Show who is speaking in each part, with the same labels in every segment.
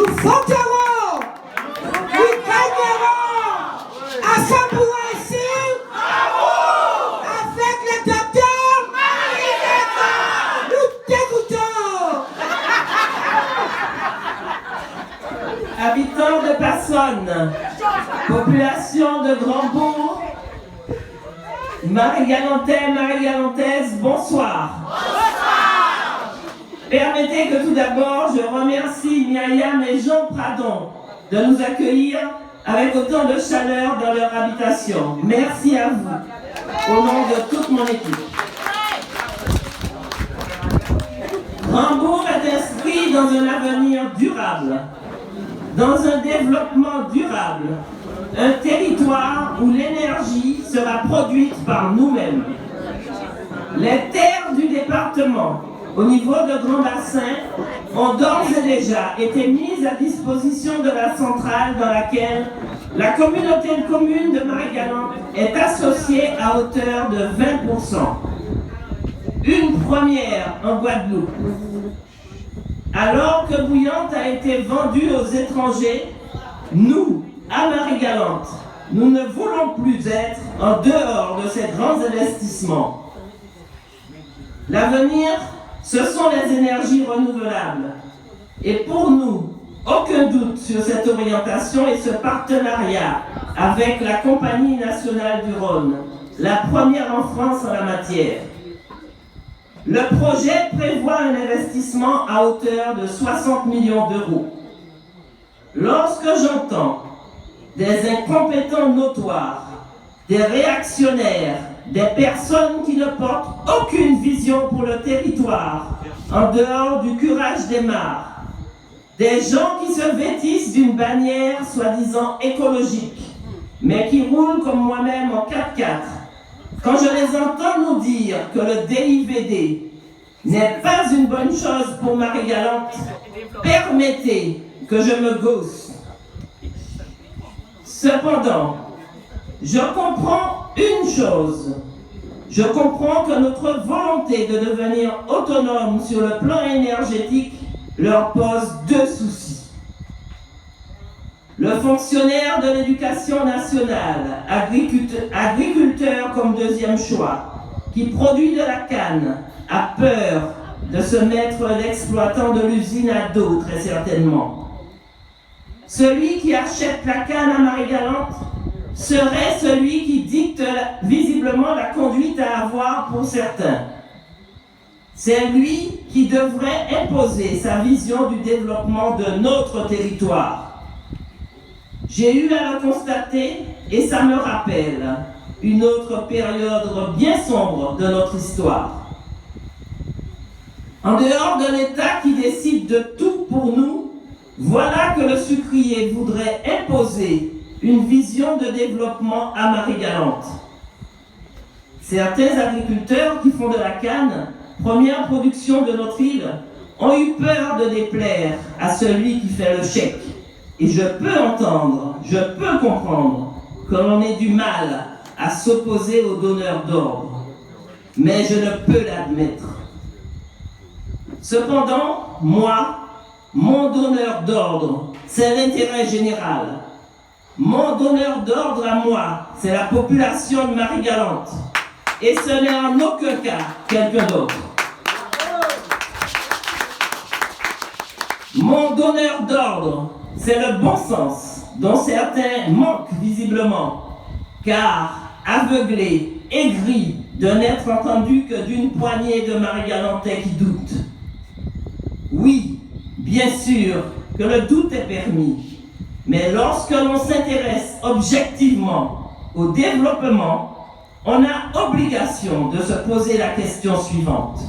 Speaker 1: nous voterons, nous gagnerons à Sambouassi avec le docteur Marie-Léva. Nous t'écoutons.
Speaker 2: Habitants de Passonne, population de Grand-Bourg, Marie-Galantais, Marie-Galantaises, bonsoir. Bonsoir. Permettez que tout d'abord je remercie Myriam et Jean Pradon de nous accueillir avec autant de chaleur dans leur habitation. Merci à vous, au nom de toute mon équipe. Grand-Bourg est inscrit dans un avenir durable, dans un développement durable, un territoire où l'énergie sera produite par nous-mêmes. Les terres du département, au niveau de Grand Bassin, ont d'ores et déjà été mises à disposition de la centrale dans laquelle la communauté de communes de Marie-Galante est associée à hauteur de 20%. Une première en Guadeloupe. Alors que Bouillante a été vendue aux étrangers, nous, à Marie-Galante, nous ne voulons plus être en dehors de ces grands investissements. L'avenir, ce sont les énergies renouvelables. Et pour nous, aucun doute sur cette orientation et ce partenariat avec la Compagnie nationale du Rhône, la première en France en la matière. Le projet prévoit un investissement à hauteur de 60 millions d'euros. Lorsque j'entends des incompétents notoires, des réactionnaires, des personnes qui ne portent aucune vision pour le territoire, en dehors du curage des mares, des gens qui se vêtissent d'une bannière soi-disant écologique, mais qui roulent comme moi-même en 4x4, quand je les entends nous dire que le DIVD n'est pas une bonne chose pour Marie-Galante, permettez que je me gausse. Cependant, je comprends une chose. Je comprends que notre volonté de devenir autonome sur le plan énergétique leur pose deux soucis. Le fonctionnaire de l'éducation nationale, agriculteur comme deuxième choix, qui produit de la canne, a peur de se mettre l'exploitant de l'usine à dos, très certainement. Celui qui achète la canne à Marie-Galante serait celui qui dicte visiblement la conduite à avoir pour certains. C'est lui qui devrait imposer sa vision du développement de notre territoire. J'ai eu à le constater et ça me rappelle une autre période bien sombre de notre histoire. En dehors de l'État qui décide de tout pour nous, voilà que le sucrier voudrait imposer une vision de développement à Marie-Galante. Certains agriculteurs qui font de la canne, première production de notre île, ont eu peur de déplaire à celui qui fait le chèque. Et je peux entendre, je peux comprendre que l'on ait du mal à s'opposer aux donneurs d'ordre. Mais je ne peux l'admettre. Cependant, moi, mon donneur d'ordre, c'est l'intérêt général. Mon donneur d'ordre à moi, c'est la population de Marie-Galante. Et ce n'est en aucun cas quelqu'un d'autre. Mon donneur d'ordre, c'est le bon sens, dont certains manquent visiblement, car aveuglés, aigris de n'être entendus que d'une poignée de Marie-Galantais qui doutent. Oui, bien sûr que le doute est permis, mais lorsque l'on s'intéresse objectivement au développement, on a obligation de se poser la question suivante.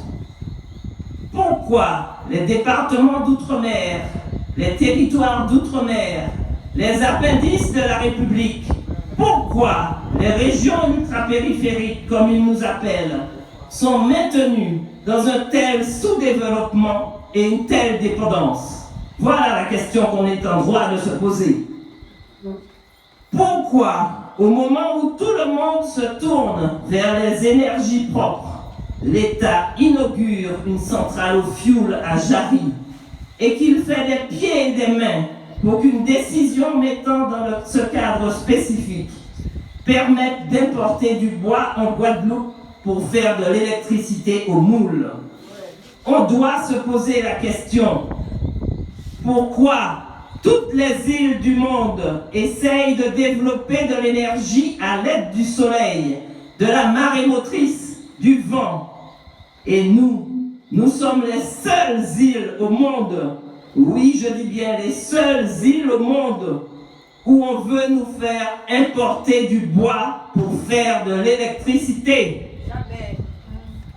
Speaker 2: Pourquoi les départements d'outre-mer, les territoires d'outre-mer, les appendices de la République, pourquoi les régions ultrapériphériques, comme ils nous appellent, sont maintenues dans un tel sous-développement et une telle dépendance? Voilà la question qu'on est en droit de se poser. Pourquoi, au moment où tout le monde se tourne vers les énergies propres, l'État inaugure une centrale au fioul à Jarry, et qu'il fait des pieds et des mains pour qu'une décision mettant dans ce cadre spécifique permette d'importer du bois en Guadeloupe pour faire de l'électricité au moule. On doit se poser la question, pourquoi toutes les îles du monde essayent de développer de l'énergie à l'aide du soleil, de la marée motrice, du vent, et nous sommes les seules îles au monde, oui je dis bien les seules îles au monde où on veut nous faire importer du bois pour faire de l'électricité.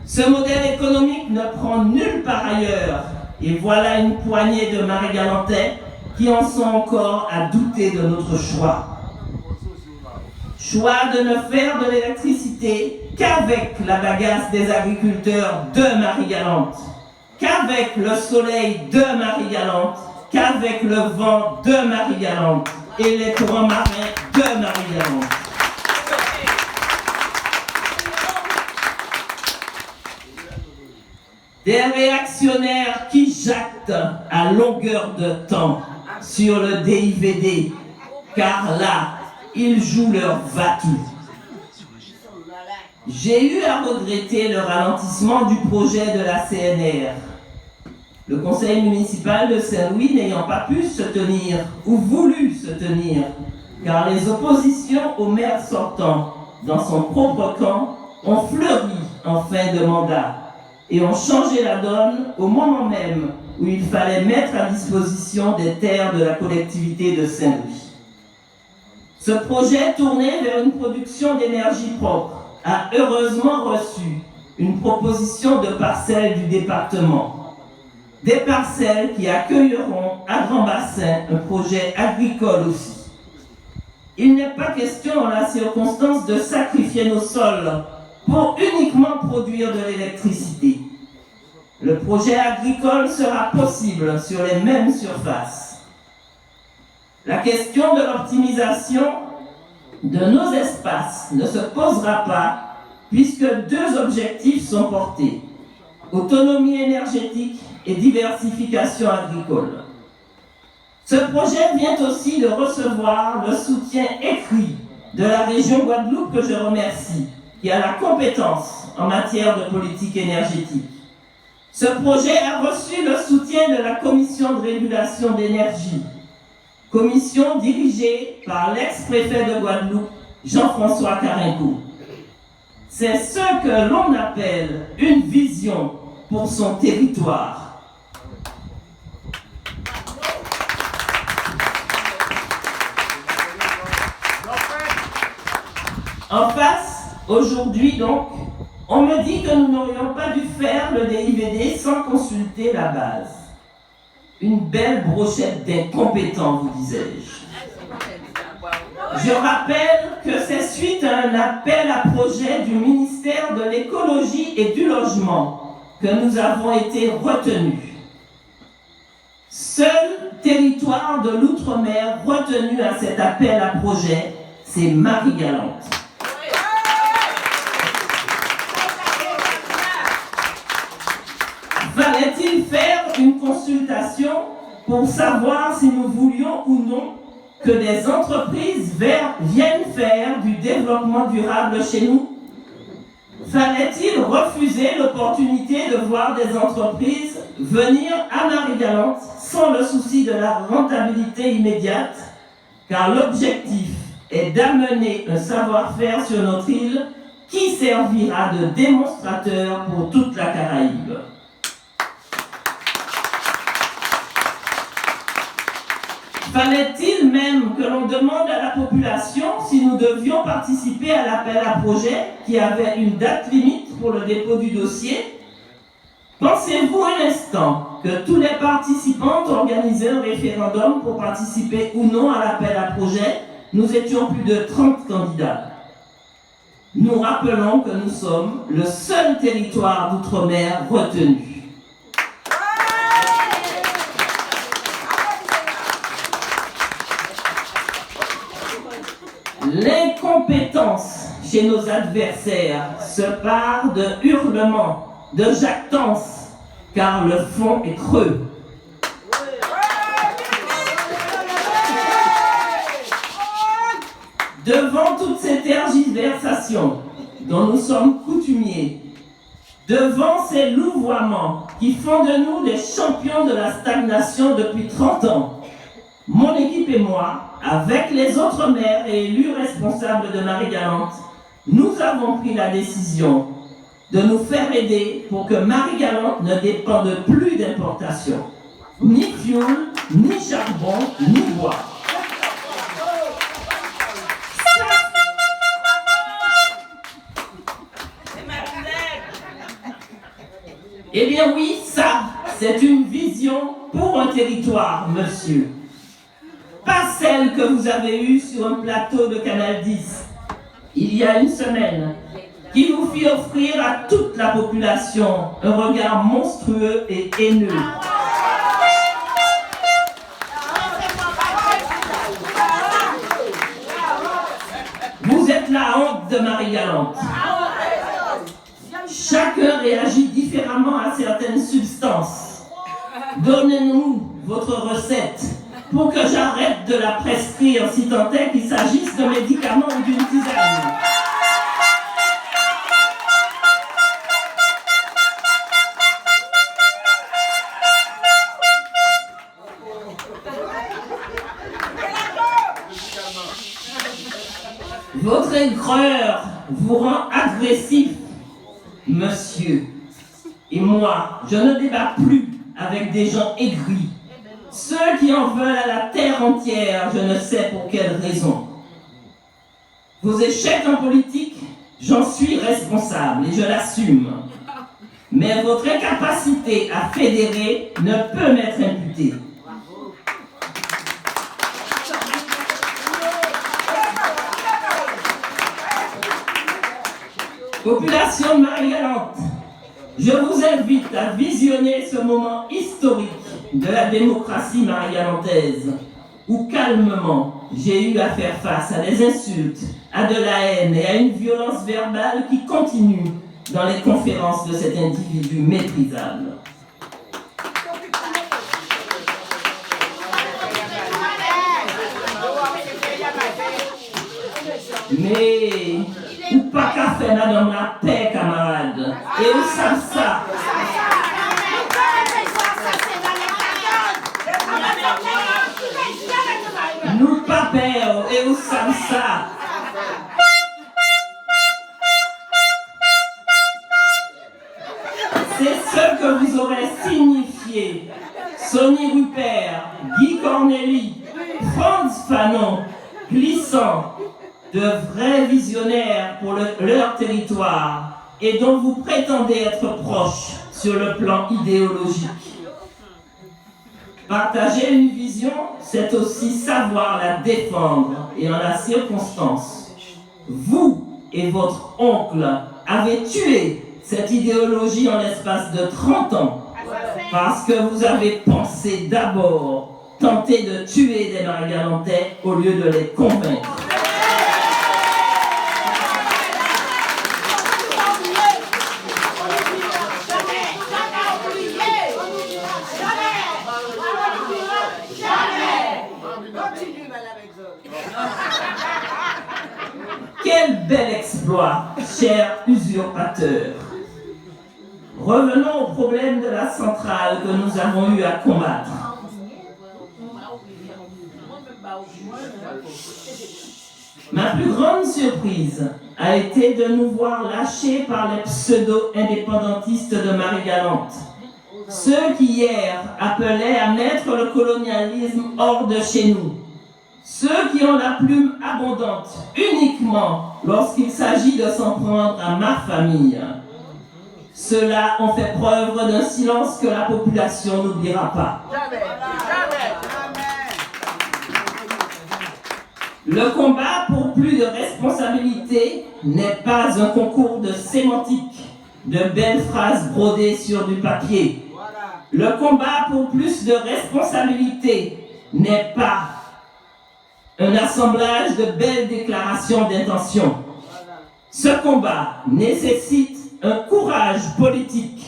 Speaker 2: Ce modèle économique ne prend nulle part ailleurs. Et voilà une poignée de Marie-Galantais qui en sont encore à douter de notre choix. Choix de ne faire de l'électricité qu'avec la bagasse des agriculteurs de Marie-Galante, qu'avec le soleil de Marie-Galante, qu'avec le vent de Marie-Galante et les courants marins de Marie-Galante. Des réactionnaires qui jactent à longueur de temps sur le DIVD, car là, ils jouent leur va-tout. J'ai eu à regretter le ralentissement du projet de la CNR. Le conseil municipal de Saint-Louis n'ayant pas pu se tenir ou voulu se tenir, car les oppositions au maire sortant dans son propre camp ont fleuri en fin de mandat et ont changé la donne au moment même où il fallait mettre à disposition des terres de la collectivité de Saint-Louis. Ce projet tourné vers une production d'énergie propre a heureusement reçu une proposition de parcelles du département. Des parcelles qui accueilleront à Grand Bassin un projet agricole aussi. Il n'est pas question en la circonstance de sacrifier nos sols pour uniquement produire de l'électricité. Le projet agricole sera possible sur les mêmes surfaces. La question de l'optimisation de nos espaces ne se posera pas puisque deux objectifs sont portés: autonomie énergétique et diversification agricole. Ce projet vient aussi de recevoir le soutien écrit de la région Guadeloupe que je remercie, qui a la compétence en matière de politique énergétique. Ce projet a reçu le soutien de la Commission de régulation d'énergie, commission dirigée par l'ex-préfet de Guadeloupe, Jean-François Carinco. C'est ce que l'on appelle une vision pour son territoire. En face, aujourd'hui donc, on me dit que nous n'aurions pas dû faire le DIVD sans consulter la base. Une belle brochette d'incompétents, vous disais-je. Je rappelle que c'est suite à un appel à projet du ministère de l'Écologie et du Logement que nous avons été retenus. Seul territoire de l'outre-mer retenu à cet appel à projet, c'est Marie-Galante. Fallait-il faire une consultation pour savoir si nous voulions ou non que des entreprises viennent faire du développement durable chez nous? Fallait-il refuser l'opportunité de voir des entreprises venir à Marie-Galante sans le souci de la rentabilité immédiate? Car l'objectif est d'amener un savoir-faire sur notre île qui servira de démonstrateur pour toute la Caraïbe. Fallait-il même que l'on demande à la population si nous devions participer à l'appel à projet qui avait une date limite pour le dépôt du dossier? Pensez-vous un instant que tous les participants ont organisé un référendum pour participer ou non à l'appel à projet? Nous étions plus de 30 candidats. Nous rappelons que nous sommes le seul territoire d'outre-mer retenu. L'incompétence chez nos adversaires se part de hurlements, de jactances, car le fond est creux. Devant toutes ces tergiversations dont nous sommes coutumiers, devant ces louvoiements qui font de nous des champions de la stagnation depuis 30 ans, mon équipe et moi, avec les autres maires et élus responsables de Marie-Galante, nous avons pris la décision de nous faire aider pour que Marie-Galante ne dépende plus d'importation. Ni fioul, ni charbon, ni bois. Eh bien oui, ça, c'est une vision pour un territoire, monsieur. Pas celle que vous avez eue sur un plateau de Canal 10, il y a une semaine, qui vous fit offrir à toute la population un regard monstrueux et haineux. Vous êtes la honte de Marie-Galante. Chacun réagit différemment à certaines substances. Donnez-nous votre recette pour que j'arrête de la prescrire si tant est qu'il s'agisse de médicaments ou d'une tisane. Votre aigreur vous rend agressif, monsieur. Et moi, je ne débat plus avec des gens aigris. Ceux qui en veulent à la terre entière, je ne sais pour quelle raison. Vos échecs en politique, j'en suis responsable et je l'assume. Mais votre incapacité à fédérer ne peut m'être imputée. Population de Marie-Galante, je vous invite à visionner ce moment historique de la démocratie marie-galantaise, où calmement j'ai eu à faire face à des insultes, à de la haine et à une violence verbale qui continue dans les conférences de cet individu méprisable. Mais ou pas qu'à faire madame la paix, camarades, et où savent ça? Nous pas peur, et où savent ça? C'est ce que vous aurez signifié. Sonny Rupert, Guy Corneli, Franz Fanon, Glissant, de vrais visionnaires pour leur territoire et dont vous prétendez être proches sur le plan idéologique. Partager une vision, c'est aussi savoir la défendre et en la circonstance. Vous et votre oncle avez tué cette idéologie en l'espace de 30 ans parce que vous avez pensé d'abord tenter de tuer des Marie-Galantais au lieu de les convaincre. Quel bel exploit, cher usurpateur. Revenons au problème de la centrale que nous avons eu à combattre. Ma plus grande surprise a été de nous voir lâchés par les pseudo-indépendantistes de Marie-Galante. Ceux qui hier appelaient à mettre le colonialisme hors de chez nous. Ceux qui ont la plume abondante uniquement lorsqu'il s'agit de s'en prendre à ma famille. Ceux-là ont fait preuve d'un silence que la population n'oubliera pas. Jamais. Le combat pour plus de responsabilité n'est pas un concours de sémantique, de belles phrases brodées sur du papier. Le combat pour plus de responsabilité n'est pas un assemblage de belles déclarations d'intention. Ce combat nécessite un courage politique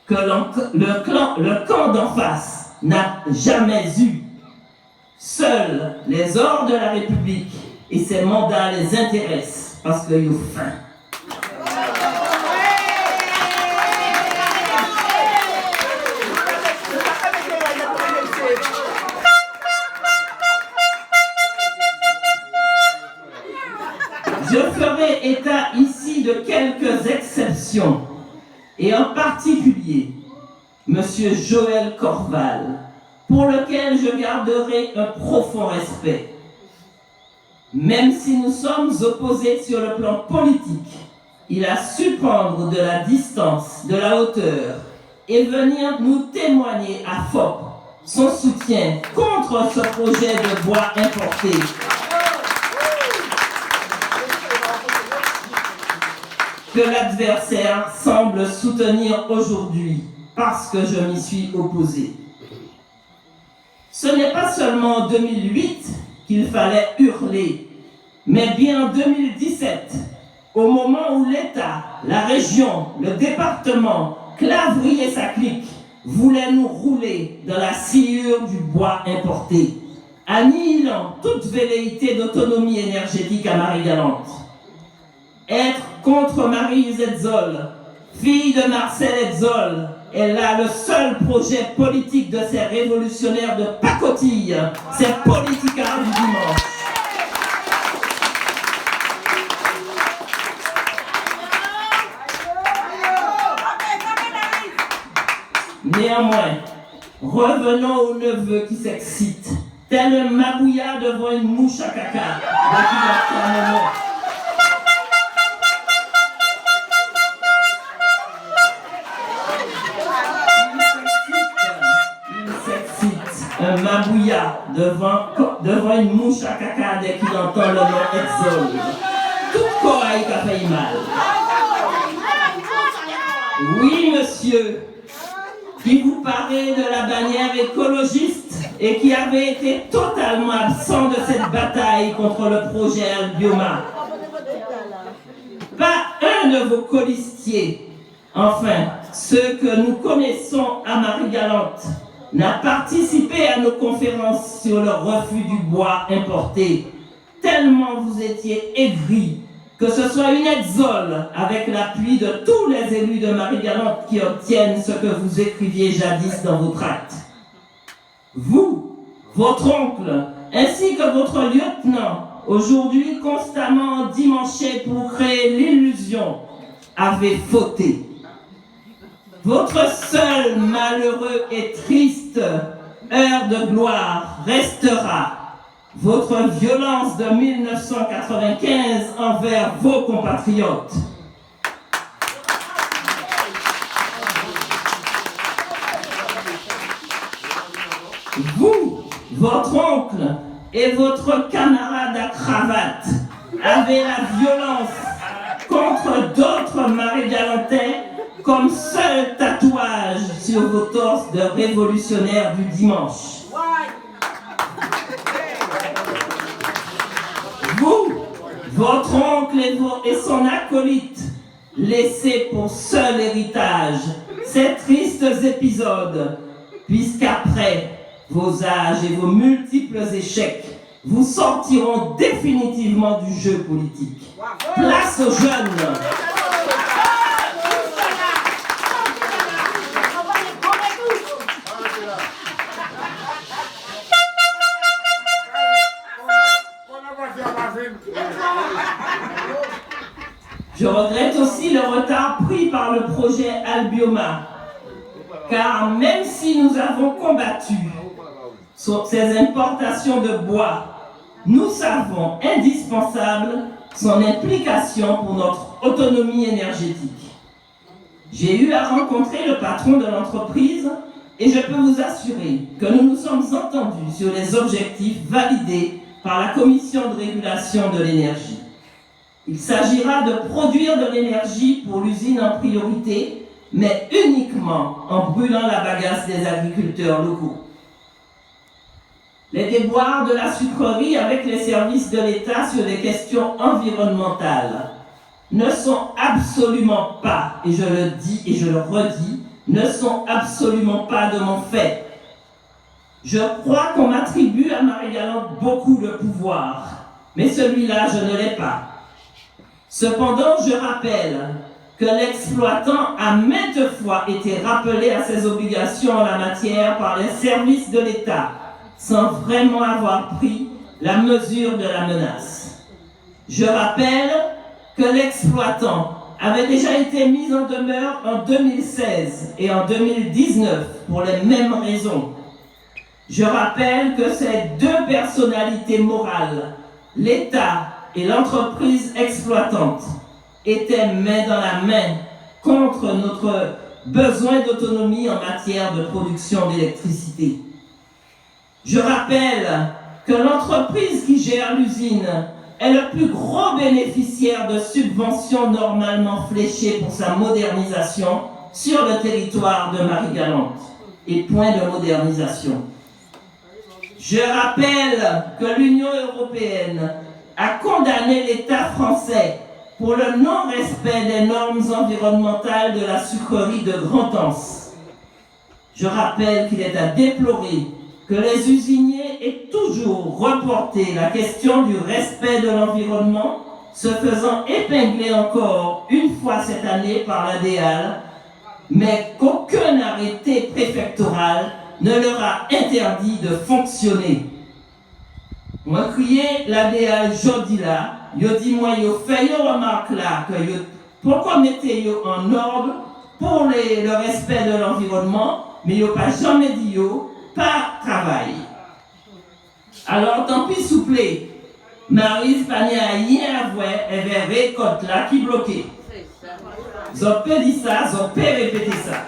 Speaker 2: que le camp d'en face n'a jamais eu. Seuls les ordres de la République et ces mandats les intéressent parce qu'ils ont faim. Je ferai état ici de quelques exceptions, et en particulier M. Joël Corval, pour lequel je garderai un profond respect. Même si nous sommes opposés sur le plan politique, il a su prendre de la distance, de la hauteur, et venir nous témoigner à FOP son soutien contre ce projet de bois importé. Que l'adversaire semble soutenir aujourd'hui parce que je m'y suis opposé. Ce n'est pas seulement en 2008 qu'il fallait hurler, mais bien en 2017, au moment où l'État, la région, le département, Clavry et sa clique voulaient nous rouler dans la sciure du bois importé, annihilant toute velléité d'autonomie énergétique à Marie-Galante. Être contre Marie Edzol, fille de Marcel Edzol, est là le seul projet politique de ces révolutionnaires de pacotille, ces politicards du dimanche. Néanmoins, revenons au neveu qui s'excite, tel un mabouillard devant une mouche à caca. Un mabouillard devant une mouche à caca dès qu'il entend le nom Edzol. Tout corail qui a fait mal. Oui, monsieur, qui vous parlait de la bannière écologiste et qui avait été totalement absent de cette bataille contre le projet Albioma. Pas un de vos colistiers, enfin, ceux que nous connaissons à Marie-Galante, n'a participé à nos conférences sur le refus du bois importé, tellement vous étiez aigris, que ce soit une Edzol avec l'appui de tous les élus de Marie-Galante qui obtiennent ce que vous écriviez jadis dans vos tracts. Vous, votre oncle, ainsi que votre lieutenant, aujourd'hui constamment endimanché pour créer l'illusion, avez fauté. Votre seul malheureux et triste heure de gloire restera votre violence de 1995 envers vos compatriotes. Vous, votre oncle et votre camarade à cravate avez la violence contre d'autres Marie-Galantais comme seul tatouage sur vos torses de révolutionnaires du dimanche. Vous, votre oncle et son acolyte, laissez pour seul héritage ces tristes épisodes, puisqu'après vos âges et vos multiples échecs, vous sortiront définitivement du jeu politique. Place aux jeunes. Je regrette aussi le retard pris par le projet Albioma, car même si nous avons combattu ces importations de bois, nous savons indispensable son implication pour notre autonomie énergétique. J'ai eu à rencontrer le patron de l'entreprise et je peux vous assurer que nous nous sommes entendus sur les objectifs validés par la Commission de régulation de l'énergie. Il s'agira de produire de l'énergie pour l'usine en priorité, mais uniquement en brûlant la bagasse des agriculteurs locaux. Les déboires de la sucrerie avec les services de l'État sur les questions environnementales ne sont absolument pas, et je le dis et je le redis, ne sont absolument pas de mon fait. Je crois qu'on m'attribue à Marie-Galante beaucoup de pouvoir. mais celui-là, je ne l'ai pas. Cependant, je rappelle que l'exploitant a maintes fois été rappelé à ses obligations en la matière par les services de l'État, sans vraiment avoir pris la mesure de la menace. Je rappelle que l'exploitant avait déjà été mis en demeure en 2016 et en 2019 pour les mêmes raisons. Je rappelle que ces deux personnalités morales, l'État et l'entreprise exploitante, étaient main dans la main contre notre besoin d'autonomie en matière de production d'électricité. Je rappelle que l'entreprise qui gère l'usine est le plus gros bénéficiaire de subventions normalement fléchées pour sa modernisation sur le territoire de Marie-Galante et point de modernisation. Je rappelle que l'Union européenne a condamné l'État français pour le non-respect des normes environnementales de la sucrerie de Grand-Anse. Je rappelle qu'il est à déplorer que les usiniers aient toujours reporté la question du respect de l'environnement, se faisant épingler encore une fois cette année par la DEAL, mais qu'aucun arrêté préfectoral ne leur a interdit de fonctionner. Moi, crié la DEAL jodi là, yo dit moi yo fait yo remarque là que yo pourquoi mettez yo en ordre pour le respect de l'environnement, mais yo pas jamais dit yo pas travail. Alors tant pis souple, Marie Spagna rien à voir avec récolte là qui bloqué. Vous peut dire ça, vous peut répéter ça.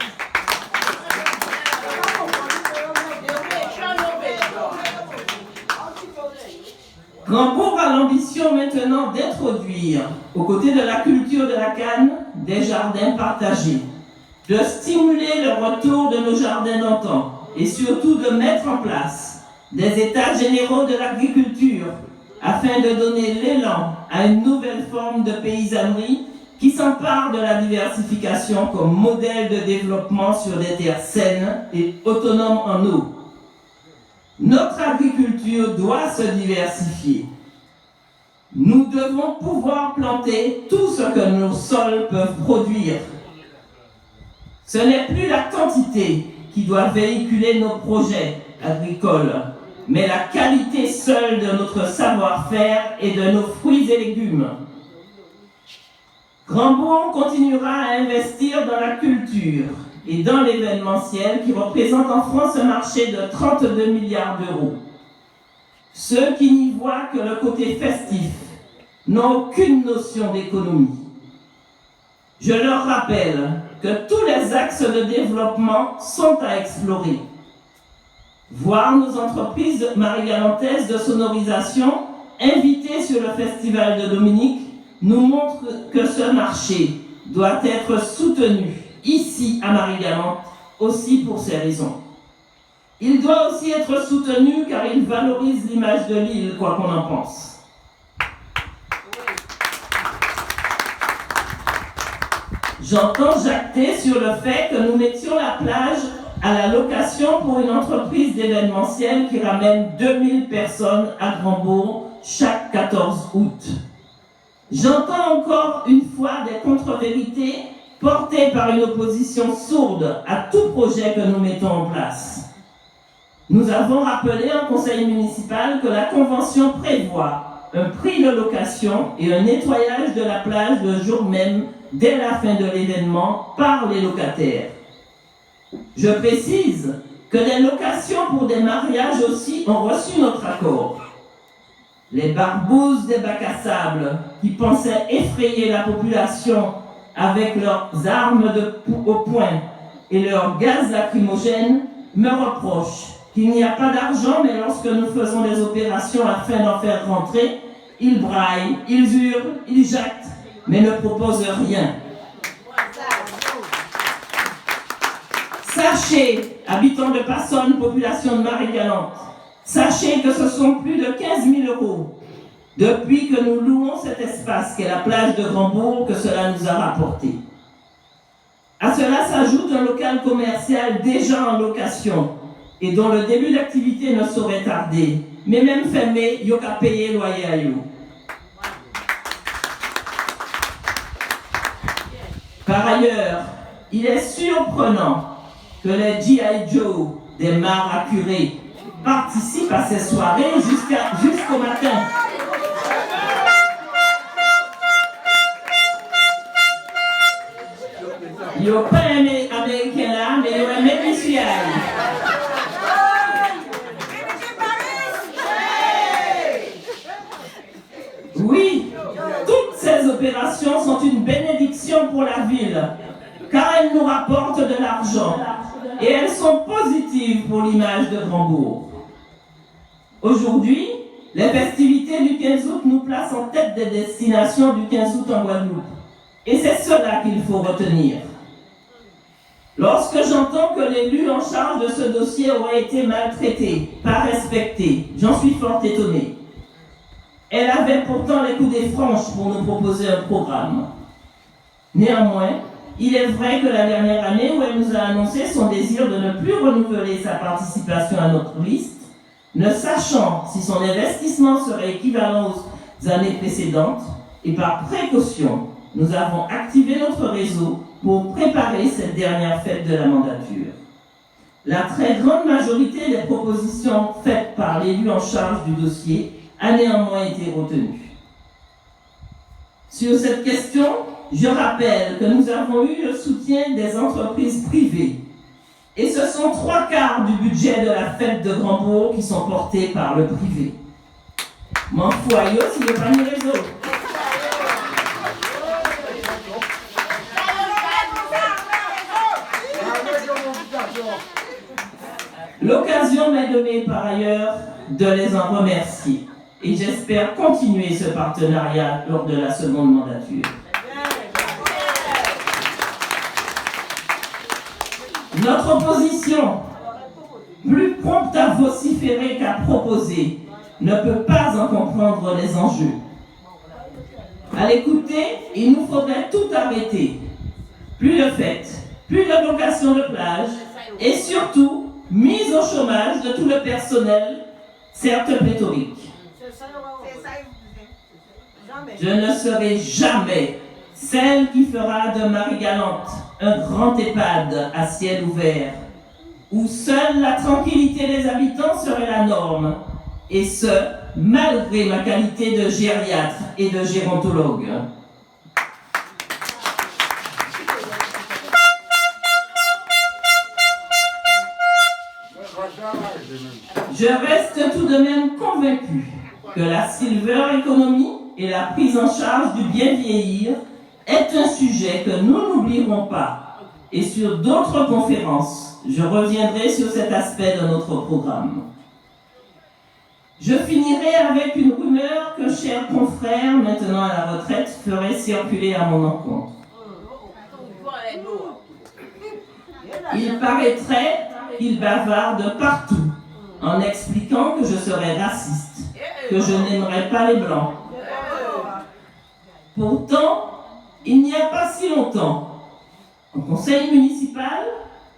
Speaker 2: Grand-Bourg a l'ambition maintenant d'introduire, aux côtés de la culture de la canne, des jardins partagés, de stimuler le retour de nos jardins d'antan et surtout de mettre en place des états généraux de l'agriculture afin de donner l'élan à une nouvelle forme de paysannerie qui s'empare de la diversification comme modèle de développement sur des terres saines et autonomes en eau. Notre agriculture doit se diversifier. Nous devons pouvoir planter tout ce que nos sols peuvent produire. Ce n'est plus la quantité qui doit véhiculer nos projets agricoles, mais la qualité seule de notre savoir-faire et de nos fruits et légumes. Grand-Bourg continuera à investir dans la culture et dans l'événementiel qui représente en France un marché de 32 milliards d'euros. Ceux qui n'y voient que le côté festif n'ont aucune notion d'économie. Je leur rappelle que tous les axes de développement sont à explorer. Voir nos entreprises marie-galantaises de sonorisation invitées sur le Festival de Dominique nous montre que ce marché doit être soutenu ici à Marie-Galante, aussi pour ces raisons. Il doit aussi être soutenu car il valorise l'image de l'île, quoi qu'on en pense. J'entends jacter sur le fait que nous mettions la plage à la location pour une entreprise d'événementiel qui ramène 2000 personnes à Grand-Bourg chaque 14 août. J'entends encore une fois des contre-vérités portées par une opposition sourde à tout projet que nous mettons en place. Nous avons rappelé en conseil municipal que la convention prévoit un prix de location et un nettoyage de la plage le jour même dès la fin de l'événement par les locataires. Je précise que les locations pour des mariages aussi ont reçu notre accord. Les barbouzes des bacs à sable qui pensaient effrayer la population avec leurs armes au poing et leurs gaz lacrymogènes me reprochent qu'il n'y a pas d'argent, mais lorsque nous faisons des opérations afin d'en faire rentrer, ils braillent, ils hurlent, ils jactent, mais ne proposent rien. Sachez, habitants de Passonne, population de Marie-Galante, sachez que ce sont plus de 15 000 € depuis que nous louons cet espace qu'est la plage de Grand-Bourg que cela nous a rapporté. À cela s'ajoute un local commercial déjà en location et dont le début d'activité ne saurait tarder, mais même fermé, il y a qu'à payer loyer à eux. Par ailleurs, il est surprenant que les G.I. Joe des mares à curé participent à ces soirées jusqu'au matin. Il n'y a pas un Américain là, mais il y a un Médicien. Oui, toutes ces opérations sont une bénédiction pour la ville, car elles nous rapportent de l'argent et elles sont positives pour l'image de Grandbourg. Aujourd'hui, les festivités du 15 août nous placent en tête des destinations du 15 août en Guadeloupe. Et c'est cela qu'il faut retenir. Lorsque j'entends que l'élu en charge de ce dossier aurait été maltraité, pas respecté, j'en suis fort étonné. Elle avait pourtant les coudées franches pour nous proposer un programme. Néanmoins, il est vrai que la dernière année où elle nous a annoncé son désir de ne plus renouveler sa participation à notre liste, ne sachant si son investissement serait équivalent aux années précédentes, et par précaution, nous avons activé notre réseau pour préparer cette dernière fête de la mandature. La très grande majorité des propositions faites par l'élu en charge du dossier a néanmoins été retenue. Sur cette question, je rappelle que nous avons eu le soutien des entreprises privées. Et ce sont 3/4 du budget de la fête de Grandbourg qui sont portés par le privé. Mon foyer, s'il n'est pas mis réseau. L'occasion m'est donnée par ailleurs de les en remercier. Et j'espère continuer ce partenariat lors de la seconde mandature. Notre opposition, plus prompte à vociférer qu'à proposer, ne peut pas en comprendre les enjeux. À l'écouter, il nous faudrait tout arrêter. Plus de fêtes, plus de location de plage et surtout, mise au chômage de tout le personnel, certes pléthorique. Je ne serai jamais celle qui fera de Marie-Galante un grand EHPAD à ciel ouvert, où seule la tranquillité des habitants serait la norme, et ce, malgré ma qualité de gériatre et de gérontologue. Je reste tout de même convaincu que la silver economy et la prise en charge du bien vieillir est un sujet que nous n'oublierons pas. Et sur d'autres conférences, je reviendrai sur cet aspect de notre programme. Je finirai avec une rumeur qu'un cher confrère, maintenant à la retraite, ferait circuler à mon encontre. Il paraîtrait qu'il bavarde partout, en expliquant que je serais raciste, que je n'aimerais pas les blancs. Pourtant, il n'y a pas si longtemps, au conseil municipal,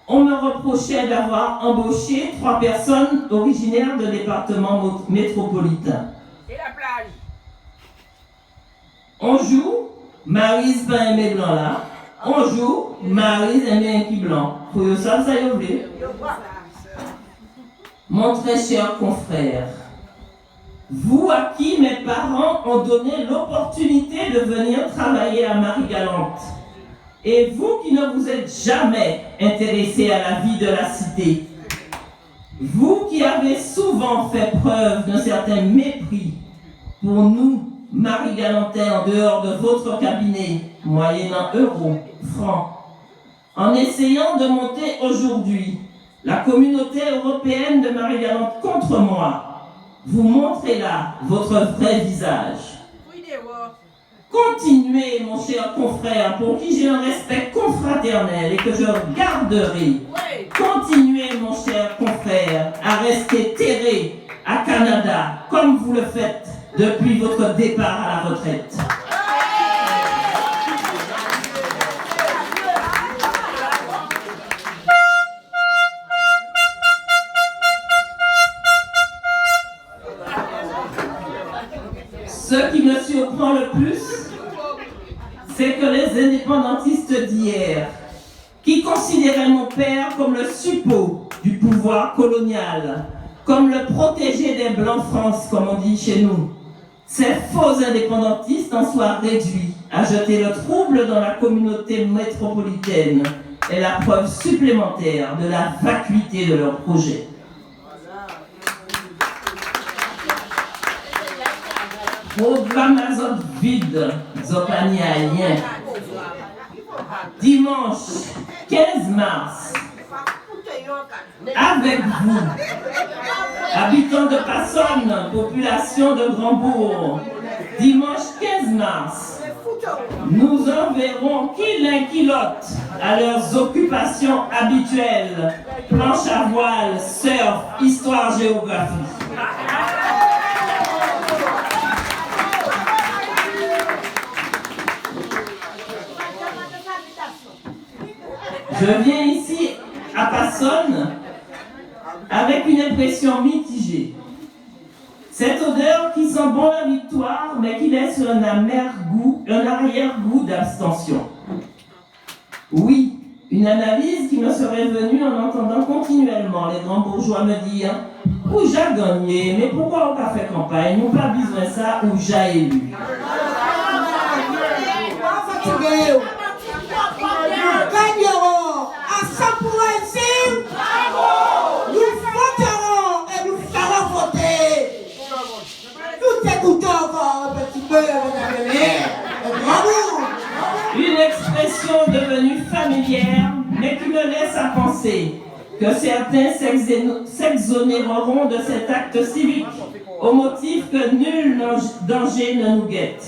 Speaker 2: on me reprochait d'avoir embauché 3 personnes originaires de départements métropolitains.
Speaker 3: Et la plage?
Speaker 2: On joue, Maryse pas aimé blanc là. On joue, Maryse aimé un qui blanc. Faut que ça y oublie. Mon très cher confrère, vous à qui mes parents ont donné l'opportunité de venir travailler à Marie-Galante, et vous qui ne vous êtes jamais intéressé à la vie de la cité, vous qui avez souvent fait preuve d'un certain mépris pour nous, Marie-Galantais, en dehors de votre cabinet, moyennant euros, francs, en essayant de monter aujourd'hui la communauté européenne de Marie-Galante contre moi, vous montrez là votre vrai visage. Continuez, mon cher confrère, pour qui j'ai un respect confraternel et que je garderai. Continuez, mon cher confrère, à rester terré à Canada, comme vous le faites depuis votre départ à la retraite. Ce qui me surprend le plus, c'est que les indépendantistes d'hier, qui considéraient mon père comme le suppôt du pouvoir colonial, comme le protégé des Blancs France, comme on dit chez nous, ces faux indépendantistes en soient réduits à jeter le trouble dans la communauté métropolitaine est la preuve supplémentaire de la vacuité de leur projet. Programme azot vide, zopani rien. Dimanche 15 mars, avec vous, habitants de Passonne, population de Grand-Bourg, dimanche 15 mars, nous enverrons qui l'un qui l'autre à leurs occupations habituelles, planche à voile, surf, histoire, géographie. Je viens ici à Passonne avec une impression mitigée. Cette odeur qui sent bon la victoire, mais qui laisse un amer goût, un arrière-goût d'abstention. Oui, une analyse qui me serait venue en entendant continuellement les grands bourgeois me dire « Où j'ai gagné, mais pourquoi on n'a pas fait campagne, nous pas besoin de ça, où j'ai élu. »
Speaker 1: Nous gagnerons à 100% ici. Nous voterons et nous ferons voter. Nous t'écoutons encore un petit peu, bravo.
Speaker 2: Une expression devenue familière, mais qui me laisse à penser que certains s'exonéreront de cet acte civique au motif que nul danger ne nous guette.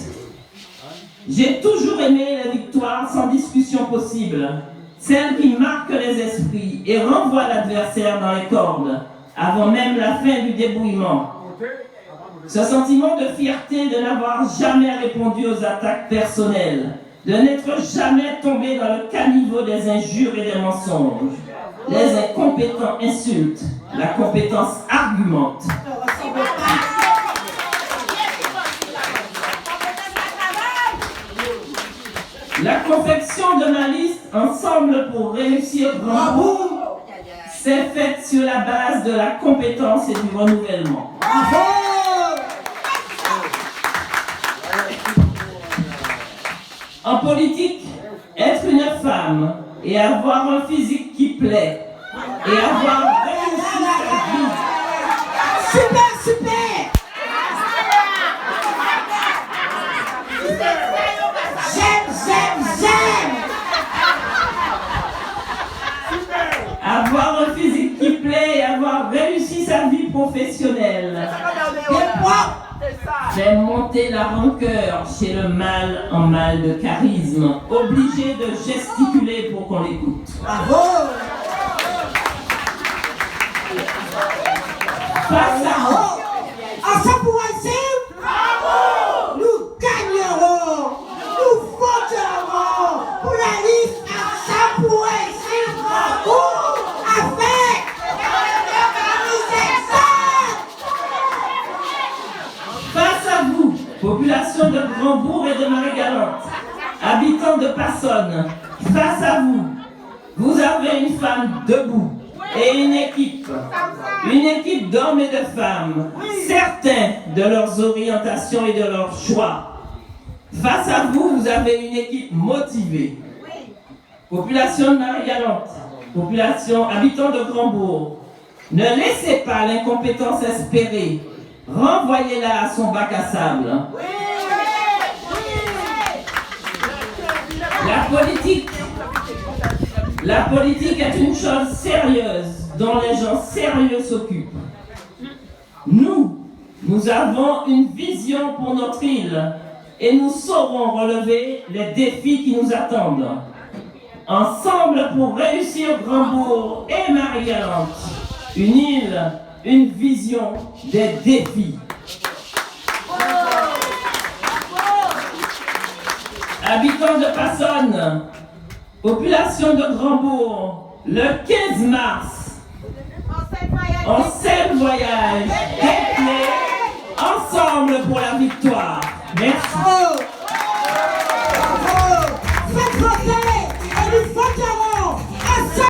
Speaker 2: J'ai toujours aimé la victoire sans discussion possible, celle qui marque les esprits et renvoie l'adversaire dans les cordes, avant même la fin du débrouillement. Ce sentiment de fierté de n'avoir jamais répondu aux attaques personnelles, de n'être jamais tombé dans le caniveau des injures et des mensonges. Les incompétents insultent, la compétence argumente. La confection de ma liste Ensemble pour réussir Grand-Bourg s'est faite sur la base de la compétence et du renouvellement. En politique, être une femme et avoir un physique qui plaît et avoir réussi sa vie.
Speaker 1: Super, super.
Speaker 2: Avoir un physique qui plaît et avoir réussi sa vie professionnelle. J'ai monté la rancœur chez le mâle en mal de charisme, obligé de gesticuler pour qu'on l'écoute.
Speaker 1: Bravo.
Speaker 2: Face
Speaker 1: à 100% ici. Bravo. Nous gagnerons. Nous voterons pour la liste à 100% ici. Bravo.
Speaker 2: Population de Grand-Bourg et de Marie-Galante, habitants de Passonne, face à vous, vous avez une femme debout et une équipe d'hommes et de femmes, certains de leurs orientations et de leurs choix. Face à vous, vous avez une équipe motivée. Population de Marie-Galante, population habitants de Grand-Bourg, ne laissez pas l'incompétence espérer. Renvoyez-la à son bac à sable. La politique est une chose sérieuse dont les gens sérieux s'occupent. Nous avons une vision pour notre île et nous saurons relever les défis qui nous attendent. Ensemble pour réussir Grand-Bourg et Marie-Galante, une île, une vision, des défis. Habitants de Passonne, population de Grand-Bourg, le 15 mars, en 7 voyages,